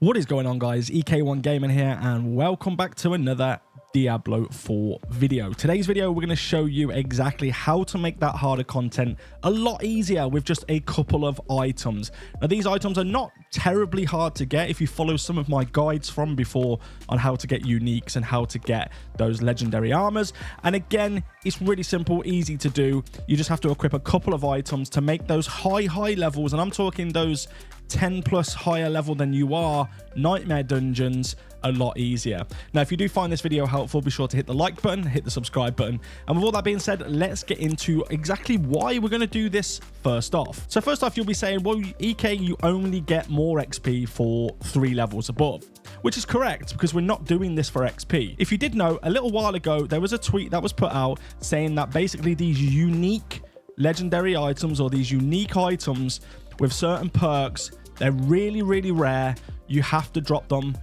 What is going on, guys? EK1 Gaming here, and welcome back to another Diablo 4 video. Today's video, we're going to show you exactly how to make that harder content a lot easier with just a couple of items. Now, these items are not terribly hard to get if you follow some of my guides from before on how to get uniques and how to get those legendary armors. And again, it's really simple, easy to do. You just have to equip a couple of items to make those high levels, and I'm talking those 10 plus higher level than you are nightmare dungeons a lot easier. Now, if you do find this video helpful, be sure to hit the like button, hit the subscribe button. And with all that being said, let's get into exactly why we're going to do this first off. So first off, you'll be saying, well, EK, you only get more XP for 3 levels above, which is correct because we're not doing this for XP. If you did know, a little while ago, there was a tweet that was put out saying that basically these unique legendary items or these unique items with certain perks, they're really rare. You have to drop them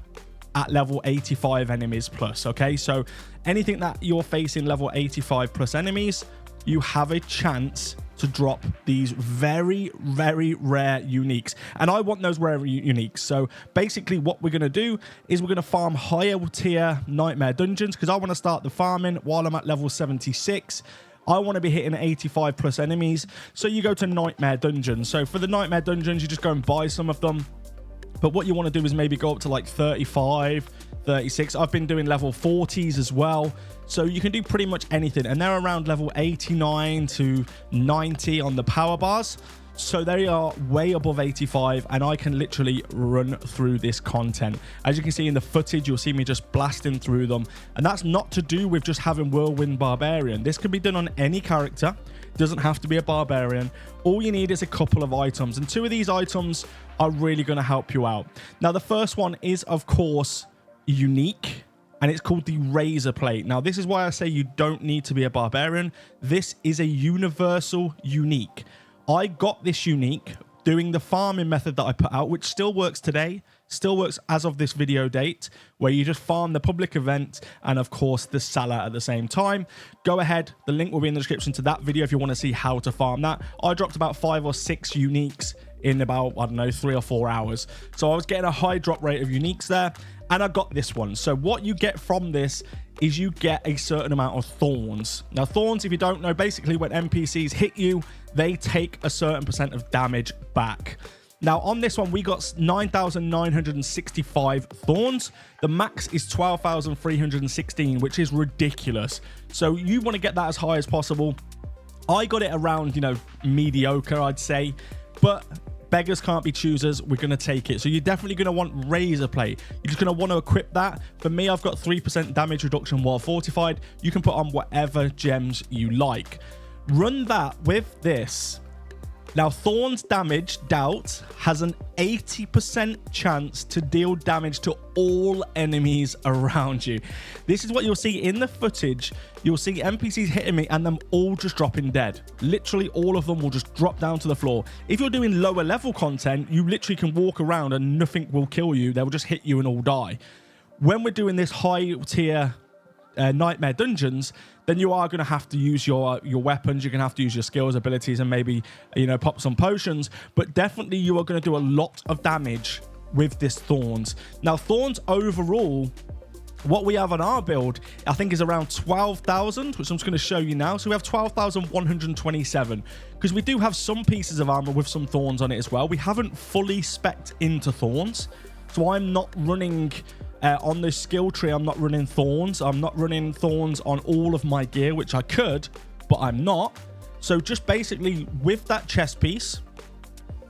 at level 85 enemies plus. Okay, so anything that you're facing level 85 plus enemies, you have a chance to drop these very rare uniques, and I want those rare uniques. So basically what we're going to do is we're going to farm higher tier nightmare dungeons because I want to start the farming while I'm at level 76. I want to be hitting 85 plus enemies. So you go to nightmare dungeons. So for the nightmare dungeons, you just go and buy some of them. But what you want to do is maybe go up to like 35, 36. I've been doing level 40s as well. So you can do pretty much anything. And they're around level 89 to 90 on the power bars. So they are way above 85, and I can literally run through this content. As you can see in the footage, you'll see me just blasting through them. And that's not to do with just having Whirlwind Barbarian. This can be done on any character. It doesn't have to be a barbarian. All you need is a couple of items, and 2 of these items are really going to help you out. Now, the first one is, of course, unique, and it's called the Razor Plate. Now, this is why I say you don't need to be a barbarian. This is a universal unique. I got this unique doing the farming method that I put out, which still works today, still works as of this video date, where you just farm the public event and, of course, the seller at the same time. Go ahead. The link will be in the description to that video if you want to see how to farm that. I dropped about 5 or 6 uniques in about, I don't know, 3 or 4 hours. So I was getting a high drop rate of uniques there, and I got this one. So what you get from this is you get a certain amount of thorns. Now, thorns, if you don't know, basically when NPCs hit you, they take a certain % of damage back. Now, on this one, we got 9,965 thorns. The max is 12,316, which is ridiculous. So you want to get that as high as possible. I got it around, mediocre, I'd say. But beggars can't be choosers. We're going to take it. So you're definitely going to want Razor Plate. You're just going to want to equip that. For me, I've got 3% damage reduction while fortified. You can put on whatever gems you like. Run that with this. Now, Thorns damage dealt has an 80% chance to deal damage to all enemies around you. This is what you'll see in the footage. You'll see NPCs hitting me and them all just dropping dead. Literally all of them will just drop down to the floor. If you're doing lower level content, you literally can walk around and nothing will kill you. They will just hit you and all die. When we're doing this high tier nightmare dungeons, then you are going to have to use your weapons. You're going to have to use your skills, abilities, and maybe, pop some potions. But definitely you are going to do a lot of damage with this Thorns. Now, Thorns overall, what we have on our build, I think is around 12,000, which I'm just going to show you now. So we have 12,127 because we do have some pieces of armor with some Thorns on it as well. We haven't fully specced into Thorns. So I'm not running on this skill tree, I'm not running Thorns. I'm not running Thorns on all of my gear, which I could, but I'm not. So just basically with that chest piece,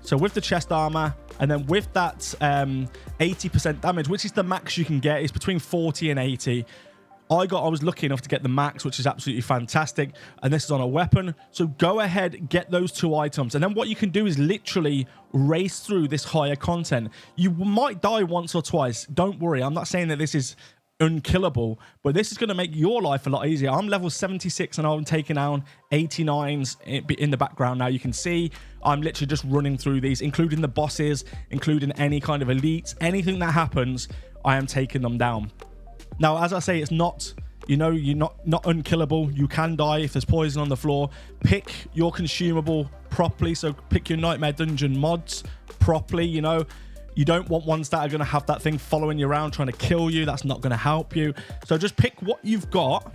so with the chest armor, and then with that 80% damage, which is the max you can get, is between 40 and 80. I was lucky enough to get the max, which is absolutely fantastic. And this is on a weapon. So go ahead, get those 2 items. And then what you can do is literally race through this higher content. You might die once or twice. Don't worry. I'm not saying that this is unkillable, but this is going to make your life a lot easier. I'm level 76 and I'm taking down 89s in the background. Now you can see I'm literally just running through these, including the bosses, including any kind of elites. Anything that happens, I am taking them down. Now, as I say, it's not, you're not unkillable. You can die if there's poison on the floor. Pick your consumable properly. So pick your Nightmare Dungeon mods properly, You don't want ones that are going to have that thing following you around trying to kill you. That's not going to help you. So just pick what you've got.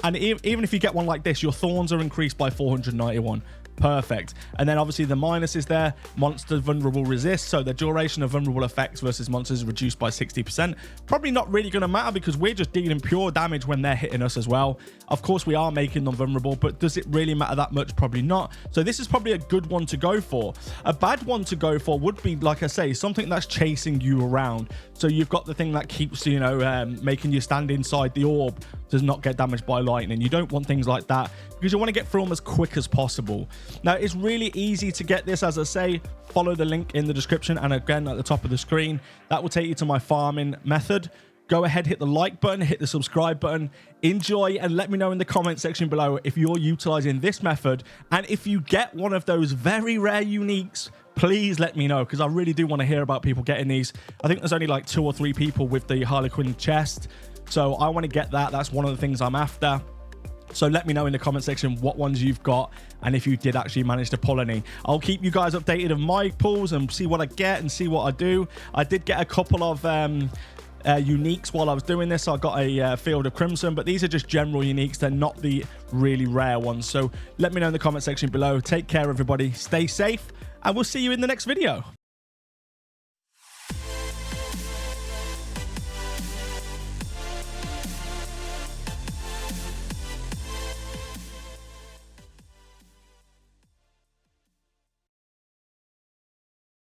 And even if you get one like this, your thorns are increased by 491. Perfect. And then obviously the minus is there. Monster vulnerable resist, so the duration of vulnerable effects versus monsters is reduced by 60%. Probably not really going to matter because we're just dealing pure damage when they're hitting us as well. Of course we are making them vulnerable, but does it really matter that much? Probably not. So this is probably a good one to go for. A bad one to go for would be, like I say, something that's chasing you around. So you've got the thing that keeps, you know, making you stand inside the orb, does not get damaged by lightning. You don't want things like that because you want to get through them as quick as possible. Now, it's really easy to get this. As I say, follow the link in the description and again at the top of the screen. That will take you to my farming method. Go ahead, hit the like button, hit the subscribe button, enjoy, and let me know in the comment section below if you're utilizing this method. And if you get one of those very rare uniques, please let me know because I really do want to hear about people getting these. I think there's only like 2 or 3 people with the Harlequin chest. So I want to get that. That's one of the things I'm after. So let me know in the comment section what ones you've got and if you did actually manage to pull any. I'll keep you guys updated of my pulls and see what I get and see what I do. I did get a couple of uniques while I was doing this. I got a Field of Crimson, but these are just general uniques. They're not the really rare ones. So let me know in the comment section below. Take care, everybody. Stay safe, and we'll see you in the next video.